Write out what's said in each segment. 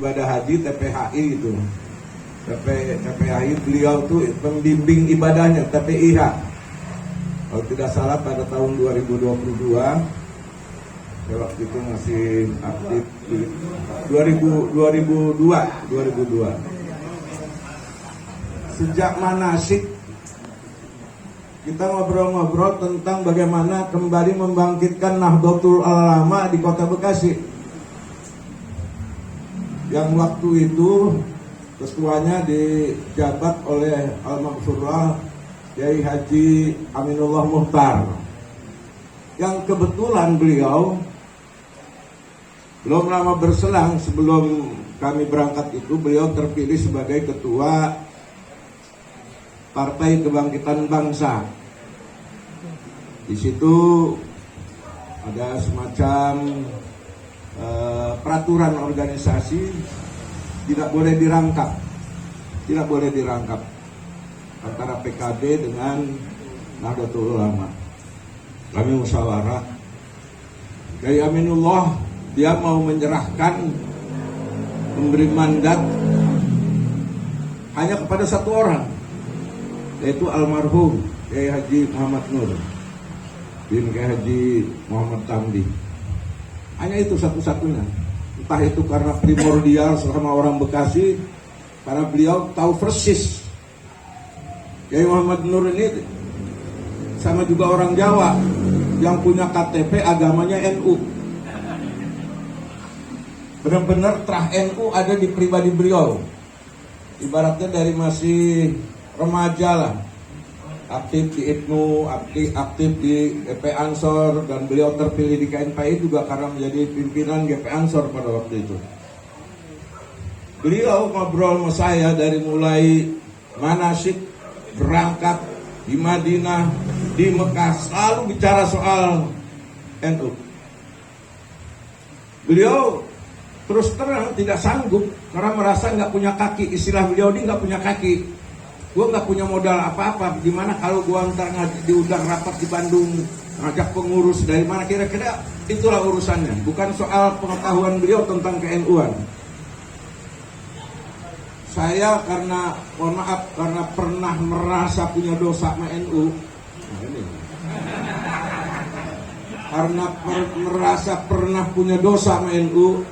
ibadah haji TPHI itu. TPHI beliau tuh pembimbing ibadahnya TPIH. Kalau tidak salah pada tahun 2022, waktu itu masih aktif 2002. Sejak manasik kita ngobrol-ngobrol tentang bagaimana kembali membangkitkan Nahdlatul Ulama di Kota Bekasi. Yang waktu itu ketuanya dijabat oleh Al-Maghfurullah Kiai Haji Aminullah Muhtar. Yang kebetulan beliau belum lama berselang sebelum kami berangkat itu, beliau terpilih sebagai ketua Partai Kebangkitan Bangsa. Di situ ada semacam peraturan organisasi tidak boleh dirangkap antara PKB dengan Nahdlatul Ulama. Kami musyawarah. Kiai Aminullah dia mau menyerahkan, memberi mandat hanya kepada satu orang, yaitu almarhum Kiai Haji Muhammad Nur bin Kiai Haji Muhammad Tamdi. Hanya itu satu-satunya. Entah itu karena primordial sama orang Bekasi, karena beliau tahu persis Kiai Muhammad Nur ini sama juga orang Jawa yang punya KTP agamanya NU. Benar-benar terah NU ada di pribadi beliau. Ibaratnya dari masih remaja lah, aktif di IPNU, aktif di GP Ansor, dan beliau terpilih di KNPI juga karena menjadi pimpinan GP Ansor pada waktu itu. Beliau ngobrol sama saya dari mulai manasik, berangkat di Madinah, di Mekah, selalu bicara soal NU. Beliau terus terang tidak sanggup karena merasa nggak punya kaki. Istilah beliau ini nggak punya kaki. Gue nggak punya modal apa-apa. Gimana kalau gue ntar diundang rapat di Bandung, ngajak pengurus dari mana? Kira-kira itulah urusannya. Bukan soal pengetahuan beliau tentang ke-NU-an. Saya karena, mohon maaf, karena pernah merasa punya dosa sama NU. Karena merasa pernah punya dosa sama NU,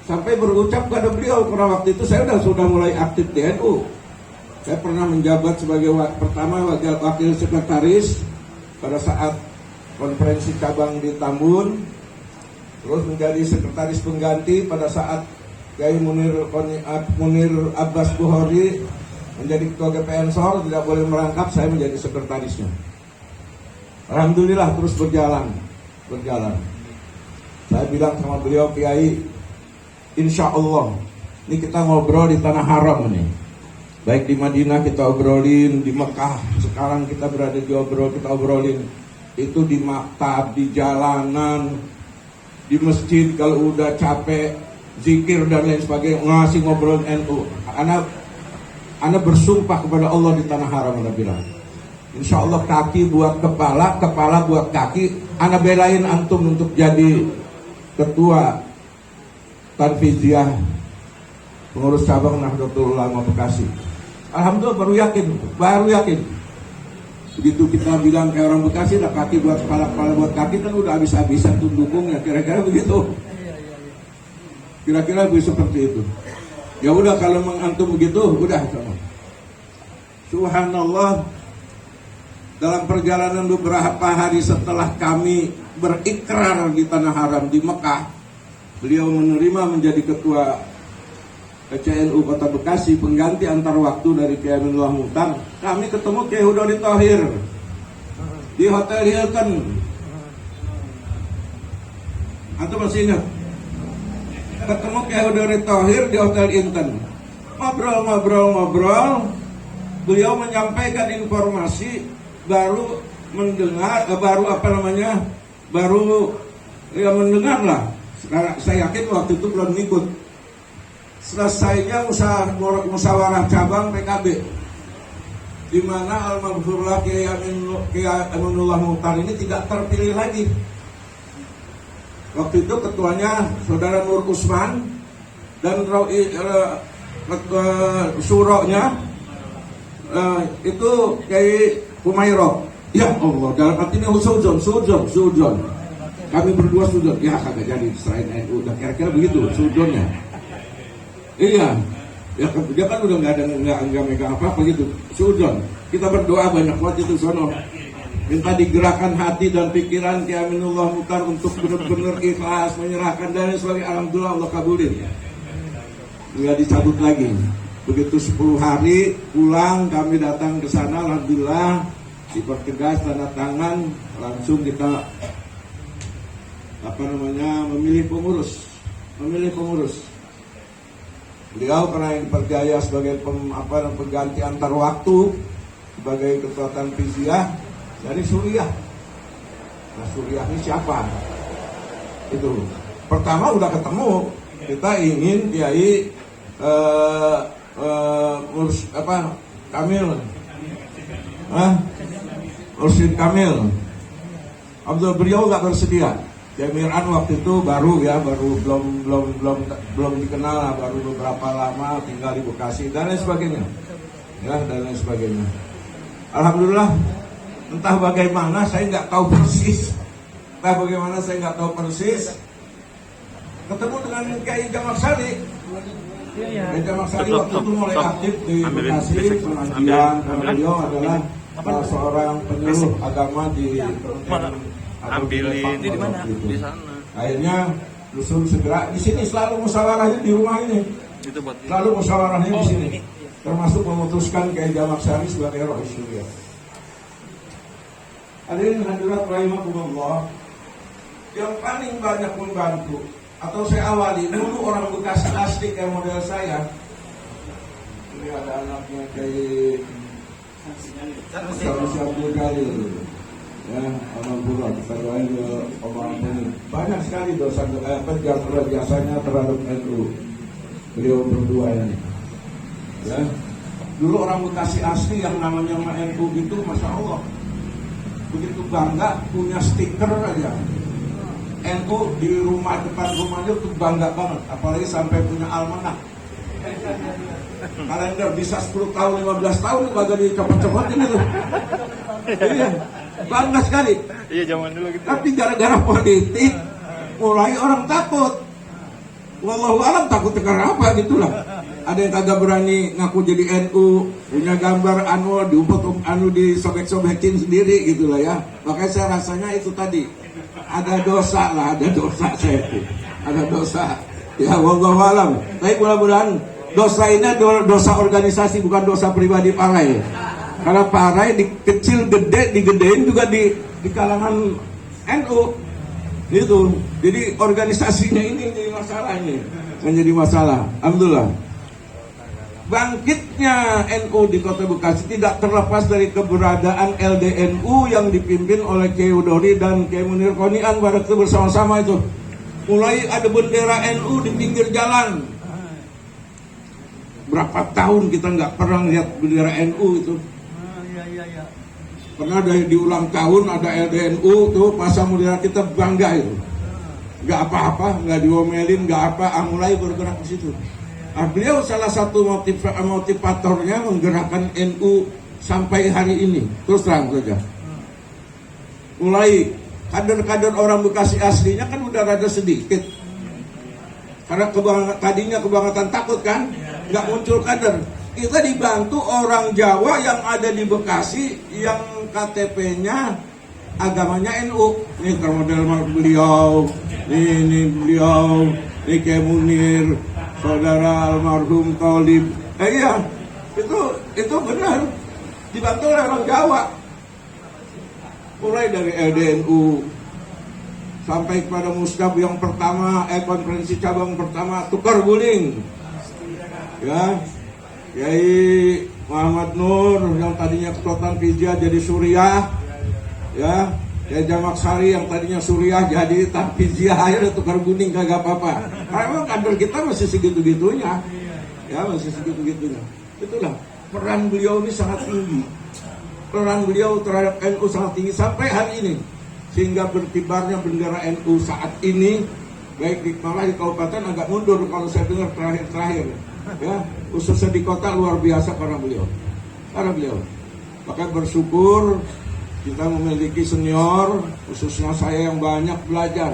sampai berucap kepada beliau, karena waktu itu saya sudah mulai aktif di NU. Saya pernah menjabat sebagai pertama wakil sekretaris pada saat konferensi cabang di Tambun, terus menjadi sekretaris pengganti pada saat Kiai Munir Abbas Bukhari menjadi ketua GP Ansor, tidak boleh merangkap, saya menjadi sekretarisnya. Alhamdulillah terus berjalan. Saya bilang sama beliau, Kiai, insya Allah ini kita ngobrol di tanah haram nih. Baik di Madinah kita obrolin, di Mekah sekarang kita berada kita obrolin. Itu di maktab, di jalanan, di masjid kalau udah capek, zikir dan lain sebagainya, ngasih ngobrolin NU. Ana bersumpah kepada Allah di tanah haram, ana bilang, insya Allah kaki buat kepala, kepala buat kaki. Ana belain antum untuk jadi ketua Tanfidiyah pengurus cabang Nahdlatul Ulama Bekasi. Alhamdulillah baru yakin. Begitu kita bilang kayak orang Bekasi, dah kaki buat kepala, kepala buat kaki, kan udah habis-habisan tuh dukungnya. Kira-kira begitu. Kira-kira bisa seperti itu. Ya udah, kalau mengantum begitu, udah sama. Subhanallah, dalam perjalanan beberapa hari setelah kami berikrar di tanah haram di Mekah, beliau menerima menjadi ketua CNU Kota Bekasi, pengganti antar waktu dari Kiai Aminullah Muhtar. Kami ketemu Kiai Hudori Thohir di Hotel Hilton. Antum masih ingat? Ketemu Kiai Hudori Thohir di Hotel Hilton. Ngobrol. Beliau menyampaikan informasi, baru mendengar, baru mendengar lah. Sekarang saya yakin waktu itu belum ikut. Selesainya musyawarah cabang PKB, di mana Al-Maghfurullah Kiai Aminullah Muhtar ini tidak terpilih lagi. Waktu itu ketuanya Saudara Nur Usman, dan suronya itu Kiai Humairo. Ya Allah, dalam hati ini sudon. Kami berdua sudon. Ya kagak jadi selain NU. Udah kira-kira begitu sudonnya. Iya. Ya dia kan udah nggak megang apa-apa gitu. Sudon. Kita berdoa banyak waktu itu sono. Minta digerakkan hati dan pikiran Ki Aminullah Mukhtar untuk benar-benar ikhlas menyerahkan dan sebagainya. Alhamdulillah Allah kabulin. Nggak dicabut lagi. Begitu 10 hari pulang kami datang ke sana, alhamdulillah dipertegas tanda tangan, langsung kita memilih pengurus. Beliau karena yang dipercaya sebagai pengganti antar waktu sebagai ketua Tanfiziah dari Suriah. Nah, Suriah ini siapa? Itu pertama udah ketemu, kita ingin Kiai Kamil, Mursyid Kamil. Abdul beliau nggak bersedia. Jamiran waktu itu baru belum dikenal lah, baru beberapa lama tinggal di Bekasi dan lain sebagainya. Ya, dan lain sebagainya. Alhamdulillah, entah bagaimana saya nggak tahu persis. Ketemu dengan Kiai Jamal Sari. Kiai Jamal Sari waktu itu mulai aktif di Bekasi, pengajian. Beliau adalah salah seorang penyuluh agama di ambilin di mana? Di sana. Akhirnya Dusun segera di sini selalu musyawarahnya di rumah ini. Selalu musyawarahnya di sini. Termasuk memutuskan Kiai Jamal Sari sebagai Rais Suriah. Hadirin hadirat rahimakumullah, yang paling banyak membantu atau saya awali dulu orang Bekasi asli kayak model saya. Ini ada anaknya kayak Syamsi Abdul Jalil. Ya, alhamdulillah kita doain ke orang ini. Banyak sekali dosa jasanya terhadap NU. Beliau berdua ini. Ya. Dulu orang Bekasi asli yang namanya NU itu Masya Allah begitu bangga punya stiker aja. NU di rumah, depan rumahnya tuh bangga banget. Apalagi sampai punya almanak. Kalender bisa 10 tahun, 15 tahun kagak dicopot-copotin itu. Iya, bangga sekali. Iya, zaman dulu gitu. Tapi gara-gara politik mulai orang takut. Wallahu alam takut karena apa gitulah. Ada yang kagak berani ngaku jadi NU, punya gambar disobek-sobekin sendiri gitulah ya. Makanya saya rasanya itu tadi ada dosa saya itu. Ada dosa. Ya wallahu alam. Tapi mudah-mudahan dosa ini dosa organisasi bukan dosa pribadi Parai. Karena Parai digedein juga di kalangan NU. Itu. Jadi organisasinya ini jadi masalah ini. Menjadi masalah. Alhamdulillah. Bangkitnya NU di Kota Bekasi tidak terlepas dari keberadaan LDNU yang dipimpin oleh Kiai Udori dan Kiai Munir Konian pada itu bersama-sama itu. Mulai ada bendera NU di pinggir jalan. Berapa tahun kita nggak pernah lihat bendera NU itu. Pernah di ulang tahun ada LDNU tuh pasang bendera, kita bangga itu. Nggak apa-apa, nggak diomelin, nggak apa, mulai bergerak di situ. Nah, beliau salah satu motivatornya menggerakkan NU sampai hari ini. Terus terang saja. Mulai kader-kader orang Bekasi aslinya kan udah rada sedikit. Karena tadinya kebangetan takut kan, nggak muncul kader. Kita dibantu orang Jawa yang ada di Bekasi yang KTP-nya agamanya NU. Ini model beliau, ini beliau, ini Kiai Munir, saudara almarhum Thalib. Iya, itu benar. Dibantu oleh orang Jawa. Mulai dari LDNU sampai kepada Muskab yang pertama, konferensi cabang pertama tukar guling. Ya. Kiai Muhammad Nur yang tadinya ketua Tanfiziah jadi Suriah. Ya. Kiai Jamal Sari yang tadinya Suriah jadi Tanfiziah, akhirnya tukar guling kagak apa-apa. Karena memang kader kita masih segitu-gitunya. Ya, masih segitu-gitunya. Itulah peran beliau ini sangat tinggi. Peran beliau terhadap NU sangat tinggi sampai hari ini. Sehingga berkibarnya bendera NU saat ini baik malah di kabupaten agak mundur kalau saya dengar terakhir ya, khususnya di kota luar biasa karena beliau. Maka bersyukur kita memiliki senior, khususnya saya yang banyak belajar,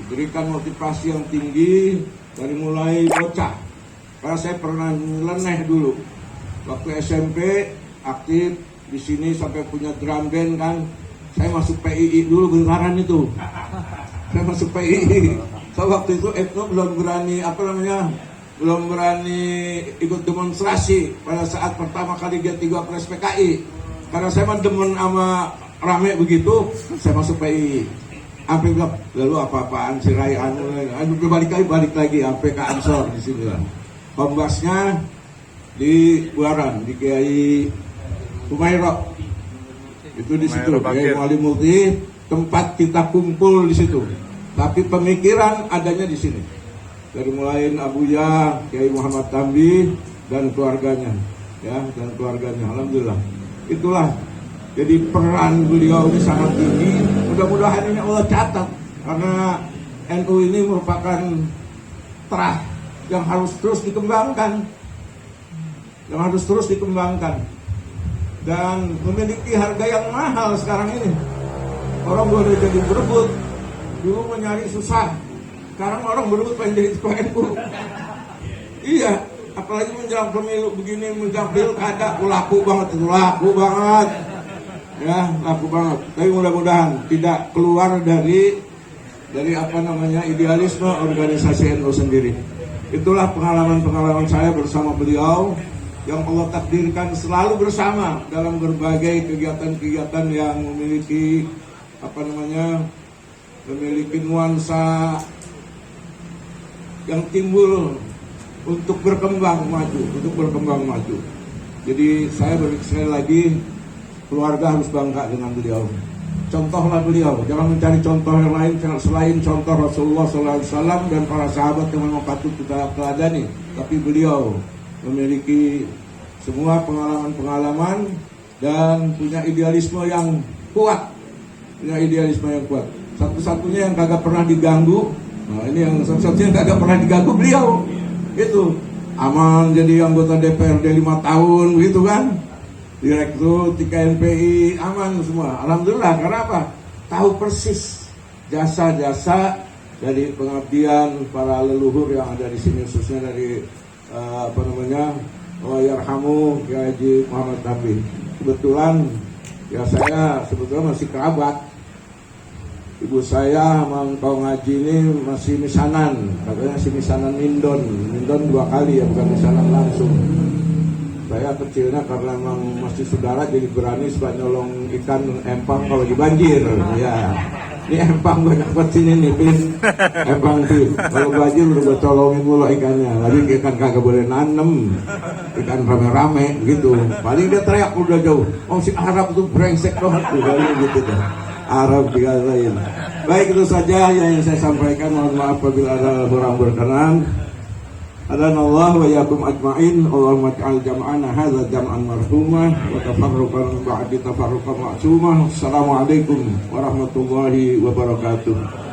diberikan motivasi yang tinggi dari mulai bocah. Karena saya pernah leneh dulu waktu SMP, aktif di sini sampai punya drum band kan. Saya masuk PII dulu beneran itu. Saya masuk PII. So waktu itu Eko belum berani belum berani ikut demonstrasi pada saat pertama kali G3 Pres PKI. Karena saya mah demen sama rame begitu, saya masuk PII. Sampai bilang, lalu apa-apaan si Rai balik lagi sampai ke Ansor di sini lah. Pembasnya di Buaran, di Kiai Humairo. Itu di situ, Kiai Mualim Multi, tempat kita kumpul di situ. Tapi pemikiran adanya di sini. Dari mulai Abuya, Kiai Muhammad Tambi dan keluarganya, ya, dan keluarganya. Alhamdulillah. Itulah. Jadi peran beliau ini sangat tinggi. Mudah-mudahan ini Allah catat, karena NU ini merupakan terah yang harus terus dikembangkan, dan memiliki harga yang mahal sekarang ini. Orang boleh jadi berebut, dulu mencari susah. Sekarang orang berebut pengen jadi ketua NU. Iya, apalagi menjelang pemilu begini, menjelang pilkada, laku banget. Ya, laku banget. Tapi mudah-mudahan tidak keluar dari idealisme organisasi NU sendiri. Itulah pengalaman saya bersama beliau yang Allah takdirkan selalu bersama dalam berbagai kegiatan-kegiatan yang memiliki nuansa yang timbul untuk berkembang maju. Jadi saya sekali lagi, keluarga harus bangga dengan beliau. Contohlah beliau, jangan mencari contoh yang lain selain contoh Rasulullah SAW dan para sahabat yang memang patut kita teladani. Tapi beliau memiliki semua pengalaman dan punya idealisme yang kuat. Satu-satunya yang kagak pernah diganggu, satu-satunya yang kagak pernah diganggu beliau. Itu aman jadi anggota DPRD 5 tahun gitu kan. Direktur di KNPI aman semua. Alhamdulillah, karena apa? Tahu persis jasa-jasa dari pengabdian para leluhur yang ada di sini, khususnya dari Allahyarhamu Kiai Haji Muhammad Tambi. Kebetulan ya saya sebetulnya masih kerabat. Ibu saya memang tahu ngaji ini masih misanan, katanya si misanan Mindon 2 kali ya, bukan misanan langsung. Saya kecilnya karena memang masih saudara jadi berani suka nyolong ikan empang kalau lagi banjir. Ya, ini empang banyak buat sini nih, Pin. Empang sih. Kalau banjir udah gue colongin mulu ikannya. Lagi ikan kagak boleh nanem, ikan rame-rame gitu. Paling dia teriak udah jauh. Oh si Arab tuh brengsek banget tuh, gitu dah. Arab dikatakan. Baik, itu saja yang saya sampaikan. Mohon maaf apabila ada kurang berkenan. Adanallahu wa yakum ajma'in. Allahumma ij'al jam'ana hadza jam'an marhumah wa tafarruqan ba'di tafarruqan ma'sumah. Assalamualaikum warahmatullahi wabarakatuh.